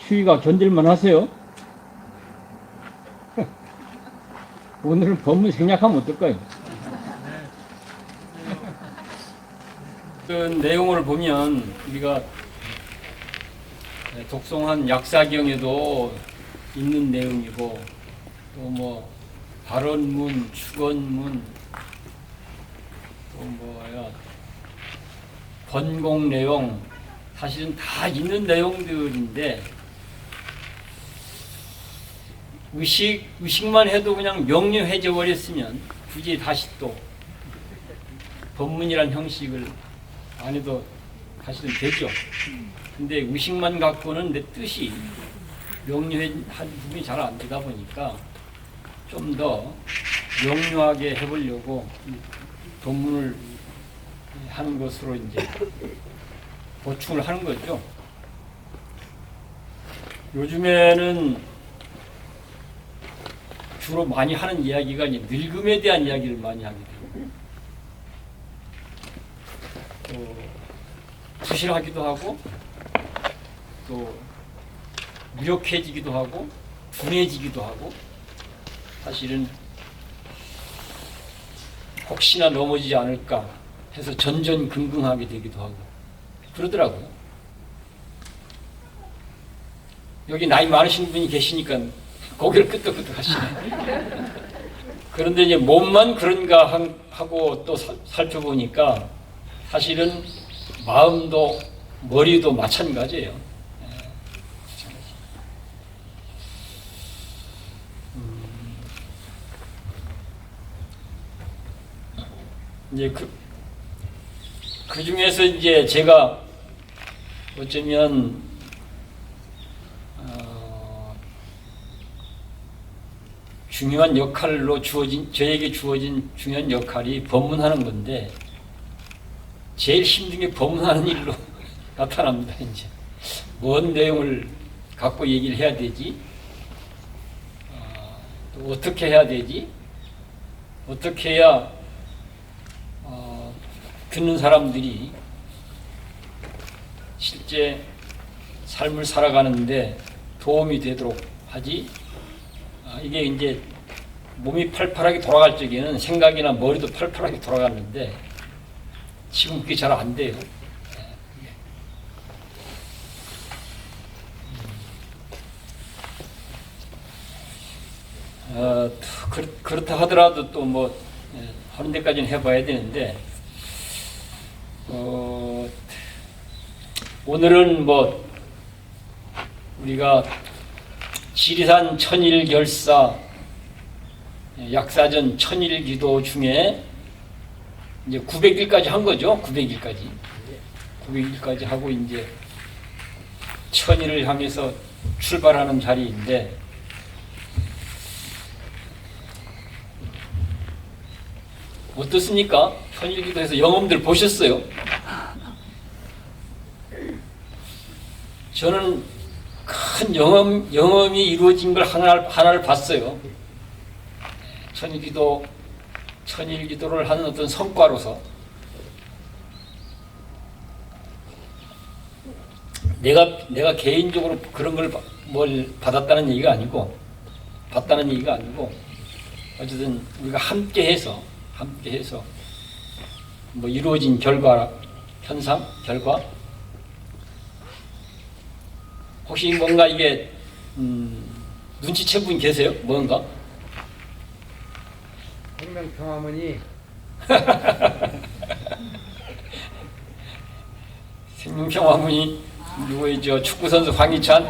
추위가 견딜만 하세요? 오늘은 법문 생략하면 어떨까요? 그 내용을 보면 우리가 독송한 약사경에도 있는 내용이고 또 뭐 발언문, 축언문 또 뭐야 번공 내용 사실은 다 있는 내용들인데 의식만 해도 그냥 명료해져 버렸으면 굳이 다시 또 법문이란 형식을 안 해도 사실은 되죠. 근데 의식만 갖고는 내 뜻이 명료한 부분이 잘 안 되다 보니까 좀 더 명료하게 해보려고 법문을 하는 것으로 이제 보충을 하는 거죠. 요즘에는 주로 많이 하는 이야기가 이제 늙음에 대한 이야기를 많이 하게 되고 또 부실하기도 하고 또 무력해지기도 하고 둔해지기도 하고 사실은 혹시나 넘어지지 않을까 해서 전전긍긍하게 되기도 하고 그러더라고요. 여기 나이 많으신 분이 계시니까 고개를 끄덕끄덕 하시네. 그런데 이제 몸만 그런가 하고 또 살펴보니까 사실은 마음도 머리도 마찬가지예요. 이제 그 중에서 이제 제가 어쩌면 중요한 역할로 저에게 주어진 중요한 역할이 법문하는 건데 제일 힘든 게 법문하는 일로 나타납니다. 이제 뭔 내용을 갖고 얘기를 해야 되지? 또 어떻게 해야 되지? 어떻게 해야 듣는 사람들이 실제 삶을 살아가는데 도움이 되도록 하지? 이게 이제 몸이 팔팔하게 돌아갈 적에는 생각이나 머리도 팔팔하게 돌아갔는데 지금 그게 잘 안 돼요. 그렇다 하더라도 또 뭐 하는 데까지는 해봐야 되는데 오늘은 뭐 우리가 지리산 천일결사 약사전 천일기도 중에 이제 900일까지 한 거죠. 900일까지 하고 이제 천일을 향해서 출발하는 자리인데 어떻습니까? 천일기도에서 영험들 보셨어요? 저는 큰 영험이 이루어진 걸 하나를 봤어요. 천일기도를 하는 어떤 성과로서 내가 개인적으로 그런 걸 뭘 받았다는 얘기가 아니고 봤다는 얘기가 아니고 어쨌든 우리가 함께해서 뭐 이루어진 결과 혹시 뭔가 이게 눈치챈 분 계세요? 뭔가? 생명평화문이 생명평화문이 누구이죠? 축구선수 황희찬?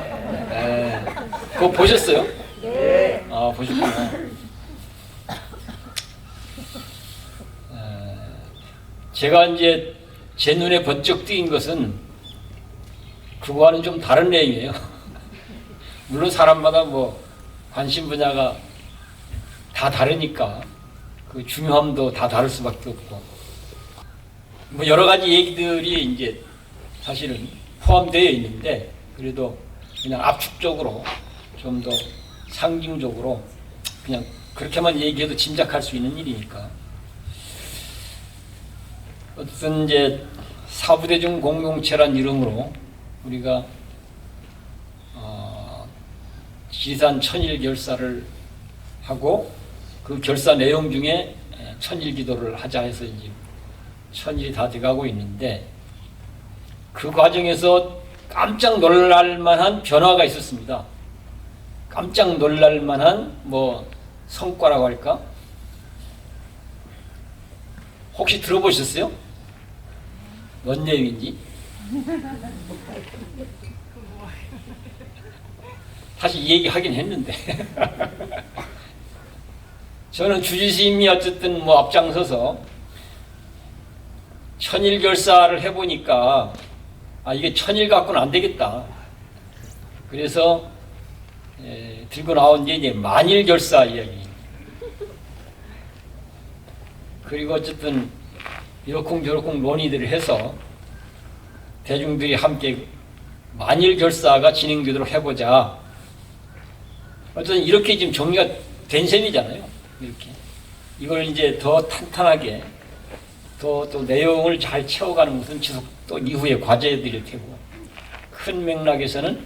그거 보셨어요? 네. 아, 보셨구나. 제가 이제 제 눈에 번쩍 띄인 것은 그거와는 좀 다른 내용이에요. 물론 사람마다 뭐 관심 분야가 다 다르니까 그 중요함도 다 다를 수밖에 없고 뭐 여러 가지 얘기들이 이제 사실은 포함되어 있는데 그래도 그냥 압축적으로 좀 더 상징적으로 그냥 그렇게만 얘기해도 짐작할 수 있는 일이니까 어떤 이제 사부대중 공동체란 이름으로 우리가 지리산 천일결사를 하고 그 결사 내용 중에 천일기도를 하자 해서 이제 천일이 다 돼가고 있는데 그 과정에서 깜짝 놀랄 만한 변화가 있었습니다. 깜짝 놀랄 만한 뭐 성과라고 할까? 혹시 들어보셨어요? 뭔 내용인지? 사실 이 얘기 하긴 했는데 저는 주지스님이 어쨌든 뭐 앞장서서 천일결사를 해보니까 이게 천일 갖고는 안 되겠다. 그래서 들고 나온 게 이제 만일결사 이야기. 그리고 어쨌든 이러쿵저러쿵 논의들을 해서 대중들이 함께 만일결사가 진행되도록 해보자. 어쨌든 이렇게 지금 정리가 된 셈이잖아요. 이렇게 이걸 이제 더 탄탄하게 또 내용을 잘 채워가는 것은 지속 또 이후의 과제들일 테고 큰 맥락에서는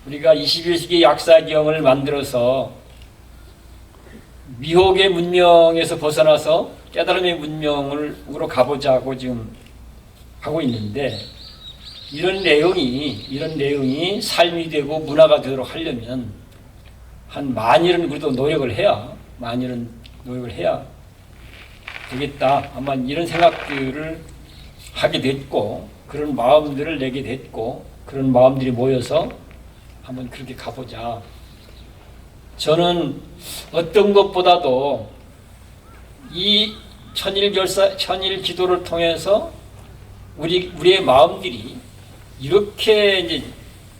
우리가 21세기 약사경을 만들어서 미혹의 문명에서 벗어나서 깨달음의 문명으로 가보자고 지금 하고 있는데 이런 내용이 삶이 되고 문화가 되도록 하려면 한 만일은 그래도 노력을 해야 되겠다. 아마 이런 생각들을 하게 됐고 그런 마음들을 내게 됐고 그런 마음들이 모여서 한번 그렇게 가보자. 저는 어떤 것보다도 이 천일 기도를 통해서 우리의 마음들이 이렇게 이제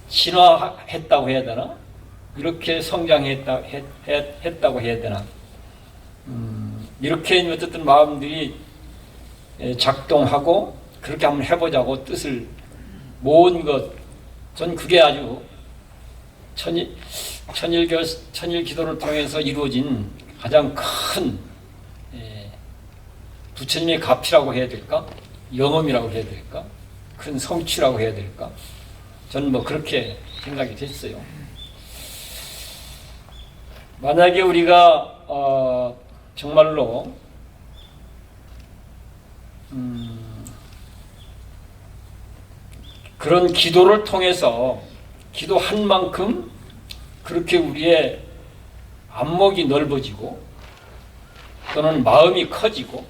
진화했다고 해야 되나? 이렇게 성장했다고 해야 되나? 이렇게 어쨌든 마음들이 작동하고 그렇게 한번 해보자고 뜻을 모은 것, 전 그게 아주 천일 기도를 통해서 이루어진 가장 큰 부처님의 가피라고 해야 될까? 영험이라고 해야 될까? 큰 성취라고 해야 될까? 저는 뭐 그렇게 생각이 됐어요. 만약에 우리가 정말로 그런 기도를 통해서 기도한 만큼 그렇게 우리의 안목이 넓어지고 또는 마음이 커지고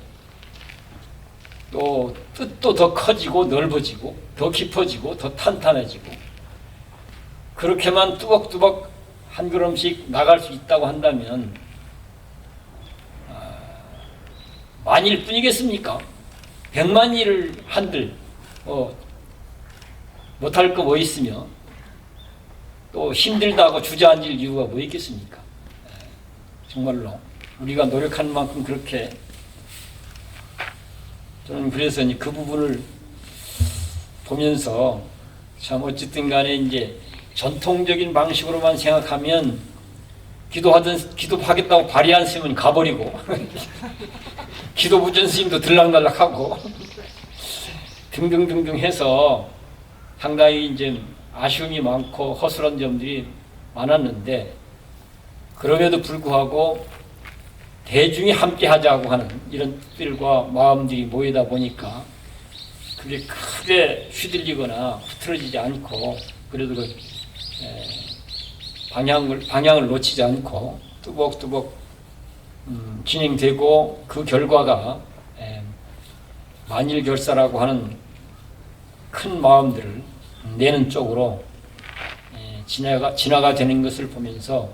또 뜻도 더 커지고 넓어지고 더 깊어지고 더 탄탄해지고 그렇게만 뚜벅뚜벅 한 걸음씩 나갈 수 있다고 한다면 만일 뿐이겠습니까? 100만 일을 한들 못할 거 뭐 있으며 또 힘들다고 주저앉을 이유가 뭐 있겠습니까? 정말로 우리가 노력한 만큼 그렇게 저는 그래서 이제 그 부분을 보면서 참 어쨌든 간에 이제 전통적인 방식으로만 생각하면 기도하겠다고 발의한 스님은 가버리고 기도 부전 스님도 들락날락하고 등등등등 해서 상당히 이제 아쉬움이 많고 허술한 점들이 많았는데 그럼에도 불구하고 대중이 함께 하자고 하는 이런 뜻들과 마음들이 모이다 보니까 그게 크게 휘둘리거나 흐트러지지 않고 그래도 그 방향을 놓치지 않고 뚜벅뚜벅 진행되고 그 결과가 만일결사라고 하는 큰 마음들을 내는 쪽으로 진화가 되는 것을 보면서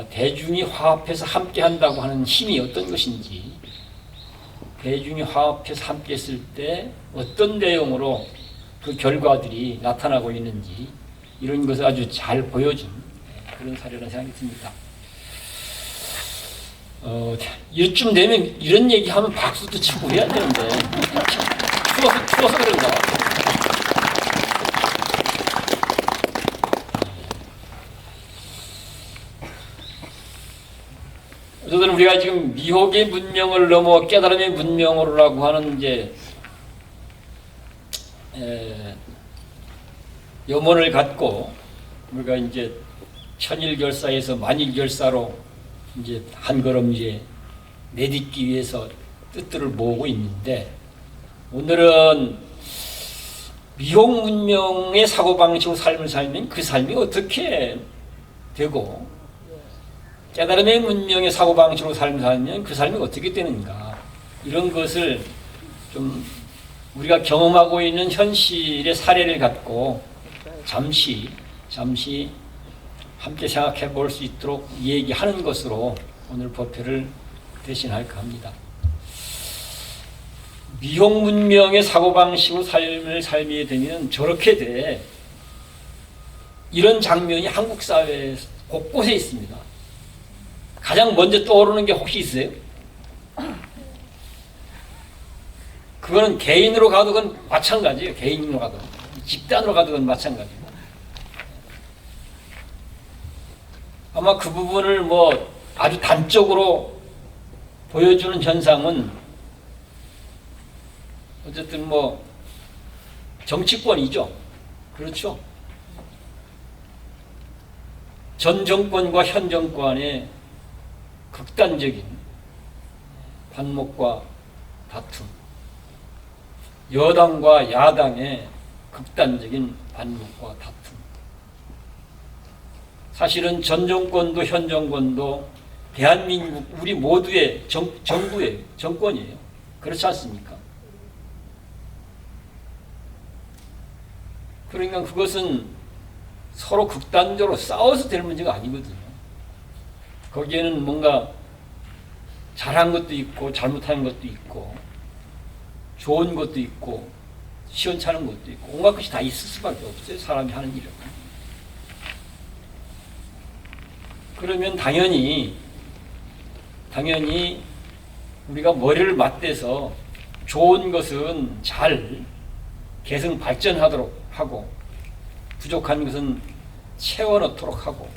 대중이 화합해서 함께 한다고 하는 힘이 어떤 것인지 대중이 화합해서 함께 했을 때 어떤 내용으로 그 결과들이 나타나고 있는지 이런 것을 아주 잘 보여준 그런 사례라 생각이 듭니다. 이쯤 되면 이런 얘기하면 박수도 치고 해야 되는데 추워서 그런가? 어쨌든 우리가 지금 미혹의 문명을 넘어 깨달음의 문명으로라고 하는 이제 염원을 갖고 우리가 이제 천일결사에서 만일결사로 이제 한 걸음 이제 내딛기 위해서 뜻들을 모으고 있는데, 오늘은 미혹 문명의 사고방식으로 삶을 살면 그 삶이 어떻게 되고, 깨달음의 문명의 사고방식으로 삶을 살면 그 삶이 어떻게 되는가, 이런 것을 좀 우리가 경험하고 있는 현실의 사례를 갖고 잠시 함께 생각해 볼 수 있도록 얘기하는 것으로 오늘 법회를 대신할까 합니다. 미혹 문명의 사고방식으로 삶을 살게 되면 저렇게 돼. 이런 장면이 한국 사회 곳곳에 있습니다. 가장 먼저 떠오르는 게 혹시 있어요? 그거는 개인으로 가도 마찬가지예요. 개인으로 가도, 집단으로 가도 마찬가지고. 아마 그 부분을 뭐 아주 단적으로 보여주는 현상은 어쨌든 뭐 정치권이죠. 그렇죠. 전 정권과 현 정권의 극단적인 반목과 다툼, 여당과 야당의 극단적인 반목과 다툼. 사실은 전 정권도 현 정권도 대한민국 우리 모두의 정부예요. 정권이에요. 그렇지 않습니까? 그러니까 그것은 서로 극단적으로 싸워서 될 문제가 아니거든요. 거기에는 뭔가 잘한 것도 있고 잘못한 것도 있고 좋은 것도 있고 시원찮은 것도 있고 온갖 것이 다 있을 수밖에 없어요. 사람이 하는 일은. 그러면 당연히 우리가 머리를 맞대서 좋은 것은 잘 개성 발전하도록 하고 부족한 것은 채워넣도록 하고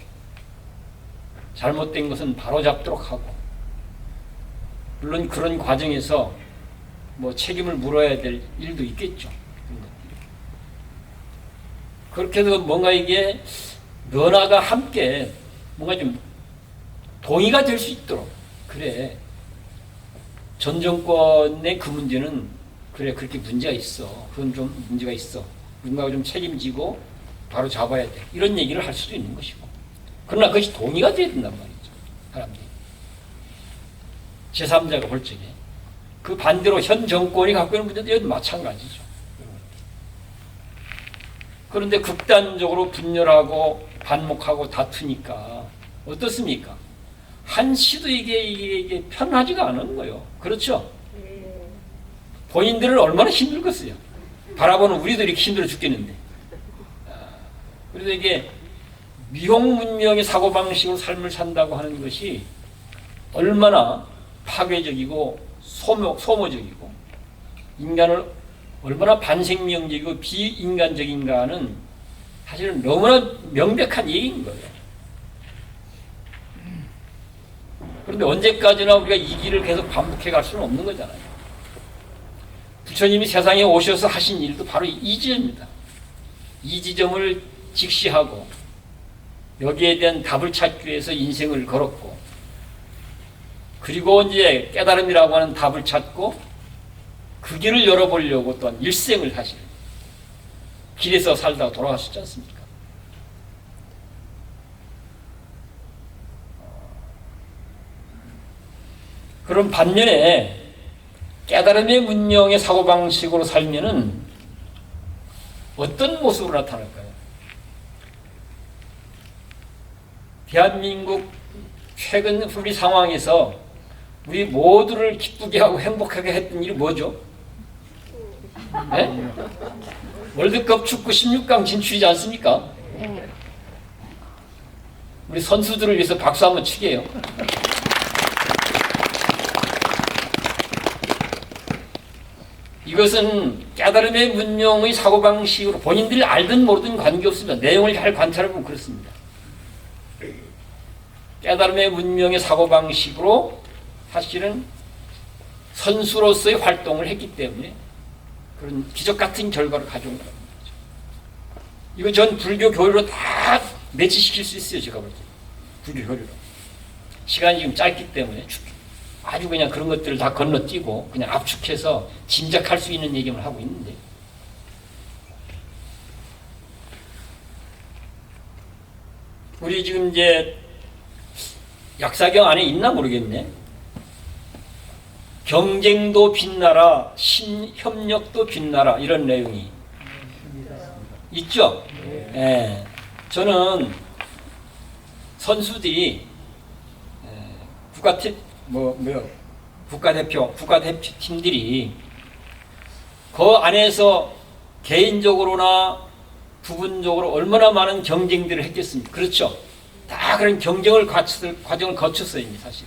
잘못된 것은 바로잡도록 하고, 물론 그런 과정에서 뭐 책임을 물어야 될 일도 있겠죠. 그렇게 해서 뭔가 이게 면화가 함께 뭔가 좀 동의가 될 수 있도록, 그래 전 정권의 그 문제는 그래 그렇게 문제가 있어, 그건 좀 문제가 있어, 누군가가 좀 책임지고 바로 잡아야 돼, 이런 얘기를 할 수도 있는 것이고, 그러나 그것이 동의가 돼야 된단 말이죠. 사람들이 제3자가 볼 적에. 그 반대로 현 정권이 갖고 있는 문제도 이건 마찬가지죠. 그런데 극단적으로 분열하고 반목하고 다투니까 어떻습니까? 한시도 이게 편하지가 않은 거예요. 그렇죠? 본인들은 얼마나 힘들겠어요. 바라보는 우리도 이렇게 힘들어 죽겠는데. 그래서 이게 미혹 문명의 사고방식으로 삶을 산다고 하는 것이 얼마나 파괴적이고 소모적이고 인간을 얼마나 반생명적이고 비인간적인가는 사실은 너무나 명백한 얘기인 거예요. 그런데 언제까지나 우리가 이 길을 계속 반복해 갈 수는 없는 거잖아요. 부처님이 세상에 오셔서 하신 일도 바로 이 지점입니다. 이 지점을 직시하고 여기에 대한 답을 찾기 위해서 인생을 걸었고, 그리고 이제 깨달음이라고 하는 답을 찾고 그 길을 열어보려고 또한 일생을 사실 길에서 살다가 돌아가셨지 않습니까? 그럼 반면에 깨달음의 문명의 사고방식으로 살면은 어떤 모습으로 나타날까요? 대한민국 최근 우리 상황에서 우리 모두를 기쁘게 하고 행복하게 했던 일이 뭐죠? 네? 월드컵 축구 16강 진출이지 않습니까? 우리 선수들을 위해서 박수 한번 치게요. 이것은 깨달음의 문명의 사고방식으로 본인들이 알든 모르든 관계없습니다. 내용을 잘 관찰해보면 그렇습니다. 깨달음의 문명의 사고방식으로 사실은 선수로서의 활동을 했기 때문에 그런 기적 같은 결과를 가져온 겁니다. 이거 전 불교 교리로 다 매치시킬 수 있어요. 제가 볼 때. 불교 교리로. 시간이 지금 짧기 때문에 아주 그냥 그런 것들을 다 건너뛰고 그냥 압축해서 짐작할 수 있는 얘기만 하고 있는데, 우리 지금 이제 약사경 안에 있나 모르겠네. 경쟁도 빛나라, 협력도 빛나라, 이런 내용이 있죠. 예. 저는 선수들이 국가대표팀들이 그 안에서 개인적으로나 부분적으로 얼마나 많은 경쟁들을 했겠습니까? 그렇죠. 다 그런 과정을 거쳤어요, 이제 사실.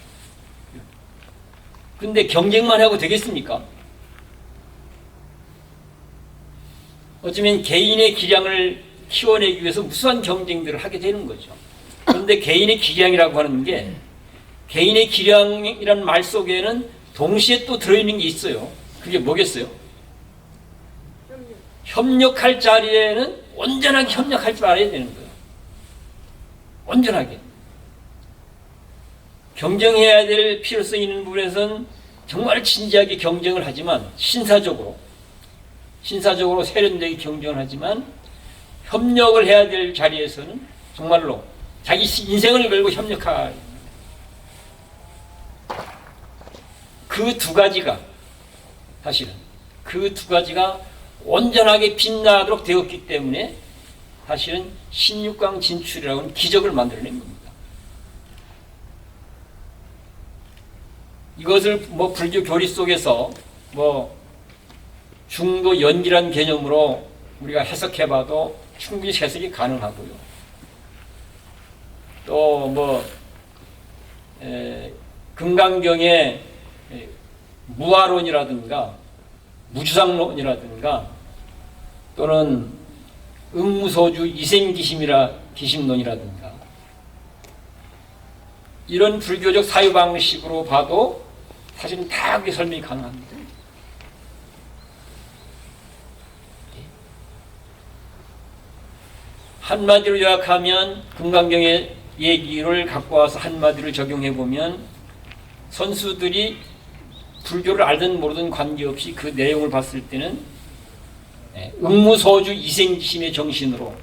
근데 경쟁만 하고 되겠습니까? 어쩌면 개인의 기량을 키워내기 위해서 무수한 경쟁들을 하게 되는 거죠. 그런데 개인의 기량이라고 하는 게, 개인의 기량이라는 말 속에는 동시에 또 들어있는 게 있어요. 그게 뭐겠어요? 협력할 자리에는 온전하게 협력할 줄 알아야 되는 거예요. 온전하게. 경쟁해야 될 필요성이 있는 부분에서는 정말 진지하게 경쟁을 하지만, 신사적으로 세련되게 경쟁을 하지만, 협력을 해야 될 자리에서는 정말로 자기 인생을 걸고 협력할, 그 두 가지가 사실은 그 두 가지가 온전하게 빛나도록 되었기 때문에 사실은 16강 진출이라고 하는 기적을 만들어낸 겁니다. 이것을 불교 교리 속에서 중도 연기란 개념으로 우리가 해석해봐도 충분히 해석이 가능하고요. 또 금강경의 무아론이라든가 무주상론이라든가 또는 응무소주 이생기심론이라든가 이런 불교적 사유방식으로 봐도 사실은 다 그게 설명이 가능합니다. 한마디로 요약하면, 금강경의 얘기를 갖고 와서 한마디로 적용해보면, 선수들이 불교를 알든 모르든 관계없이 그 내용을 봤을 때는 응무소주 이생기심의 정신으로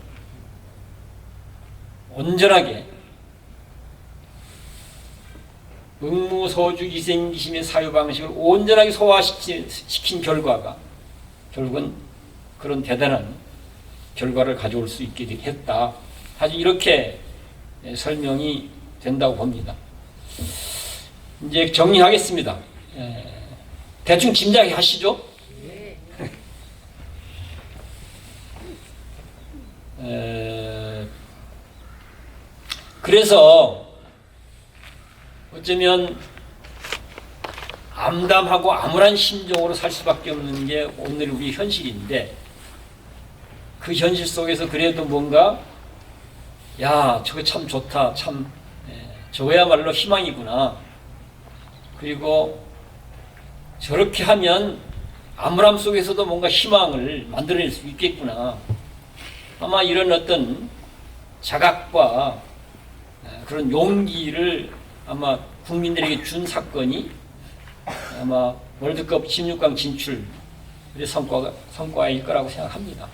온전하게 응무소주 이생기심의 사유방식을 온전하게 소화시킨 결과가 결국은 그런 대단한 결과를 가져올 수 있게 했다. 사실 이렇게 설명이 된다고 봅니다. 이제 정리하겠습니다. 대충 짐작하시죠? 그래서 어쩌면 암담하고 암울한 심정으로 살 수밖에 없는 게 오늘 우리 현실인데, 그 현실 속에서 그래도 뭔가 저거 참 좋다, 참 저거야말로 희망이구나, 그리고 저렇게 하면 암울함 속에서도 뭔가 희망을 만들어낼 수 있겠구나, 아마 이런 어떤 자각과 그런 용기를 아마 국민들에게 준 사건이 아마 월드컵 16강 진출의 성과일 거라고 생각합니다.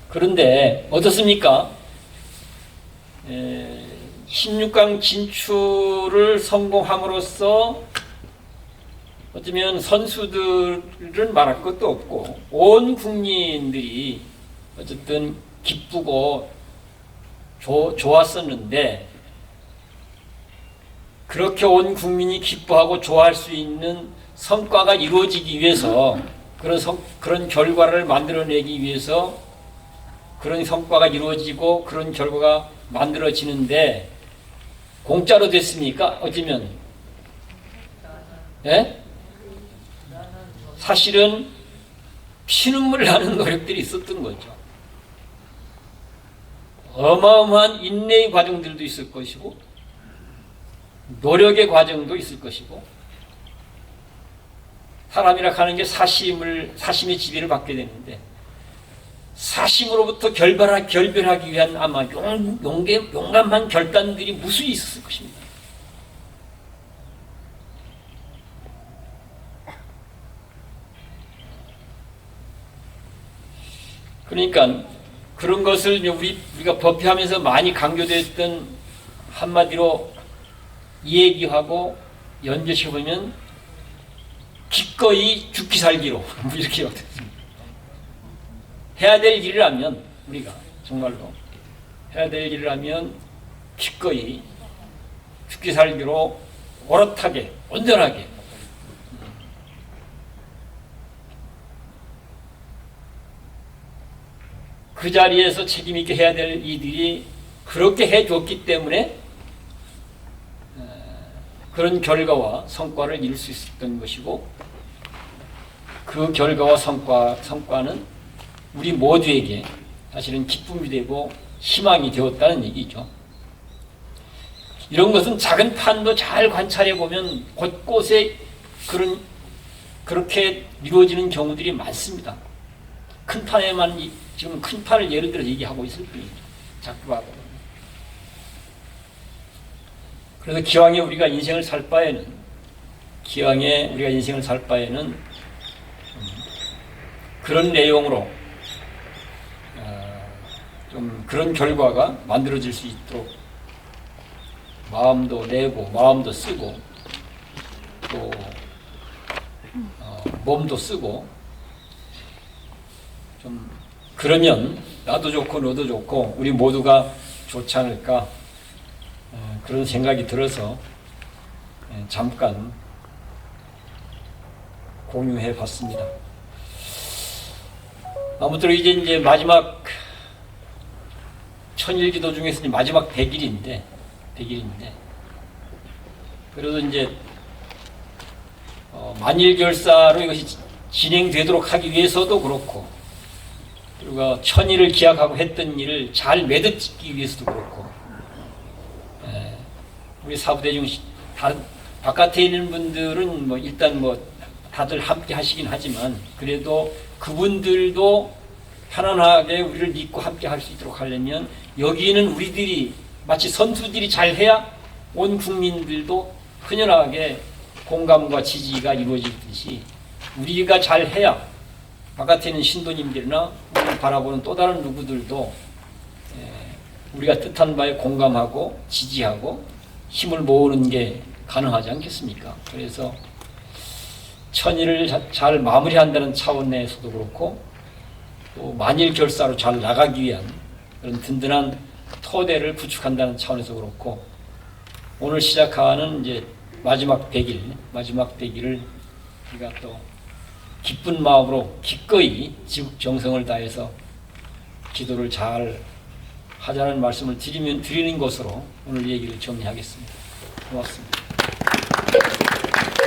그런데 어떻습니까? 16강 진출을 성공함으로써 어쩌면 선수들은 말할 것도 없고 온 국민들이 어쨌든 기쁘고 좋았었는데, 그렇게 온 국민이 기뻐하고 좋아할 수 있는 성과가 이루어지기 위해서, 그런 결과를 만들어내기 위해서, 그런 성과가 이루어지고 그런 결과가 만들어지는데 공짜로 됐습니까? 어쩌면 사실은 피눈물 나는 노력들이 있었던 거죠. 어마어마한 인내의 과정들도 있을 것이고 노력의 과정도 있을 것이고, 사람이라 하는 게 사심의 지배를 받게 되는데, 자심으로부터 결별하기 위한 아마 용감한 결단들이 무수히 있었을 것입니다. 그러니까 그런 것을 우리가 법회하면서 많이 강조됐던 한마디로 얘기하고 연결시켜보면 기꺼이 죽기 살기로 이렇게 어떻습니까? 해야 될 일을 하면 우리가 정말로 해야 될 일을 하면 기꺼이 죽기 살기로 오롯하게 온전하게 그 자리에서 책임 있게 해야 될 이들이 그렇게 해줬기 때문에 그런 결과와 성과를 이룰 수 있었던 것이고 그 결과와 성과는 우리 모두에게 사실은 기쁨이 되고 희망이 되었다는 얘기죠. 이런 것은 작은 판도 잘 관찰해 보면 곳곳에 그렇게 이루어지는 경우들이 많습니다. 큰 판에만 지금 큰 판을 예를 들어 얘기하고 있을 뿐이죠. 작게 봐도. 그래서 기왕에 우리가 인생을 살 바에는 그런 내용으로 좀 그런 결과가 만들어질 수 있도록 마음도 내고 마음도 쓰고 또 몸도 쓰고 좀 그러면 나도 좋고 너도 좋고 우리 모두가 좋지 않을까 그런 생각이 들어서 잠깐 공유해 봤습니다. 아무쪼록 이제 마지막 천일기도 중에서 마지막 100일인데 그래도 이제 만일결사로 이것이 진행되도록 하기 위해서도 그렇고 그리고 천일을 기약하고 했던 일을 잘 매듭짓기 위해서도 그렇고 우리 사부대중 다른 바깥에 있는 분들은 일단 다들 함께 하시긴 하지만 그래도 그분들도 편안하게 우리를 믿고 함께 할 수 있도록 하려면 여기는 우리들이 마치 선수들이 잘해야 온 국민들도 흔연하게 공감과 지지가 이루어지듯이 우리가 잘해야 바깥에 있는 신도님들이나 우리를 바라보는 또 다른 누구들도 우리가 뜻한 바에 공감하고 지지하고 힘을 모으는 게 가능하지 않겠습니까? 그래서 천일을 잘 마무리한다는 차원 내에서도 그렇고 또 만일결사로 잘 나가기 위한 그런 든든한 토대를 구축한다는 차원에서 그렇고 오늘 시작하는 이제 마지막 100일을 우리가 또 기쁜 마음으로 기꺼이 지극정성을 다해서 기도를 잘 하자는 말씀을 드리는 것으로 오늘 얘기를 정리하겠습니다. 고맙습니다.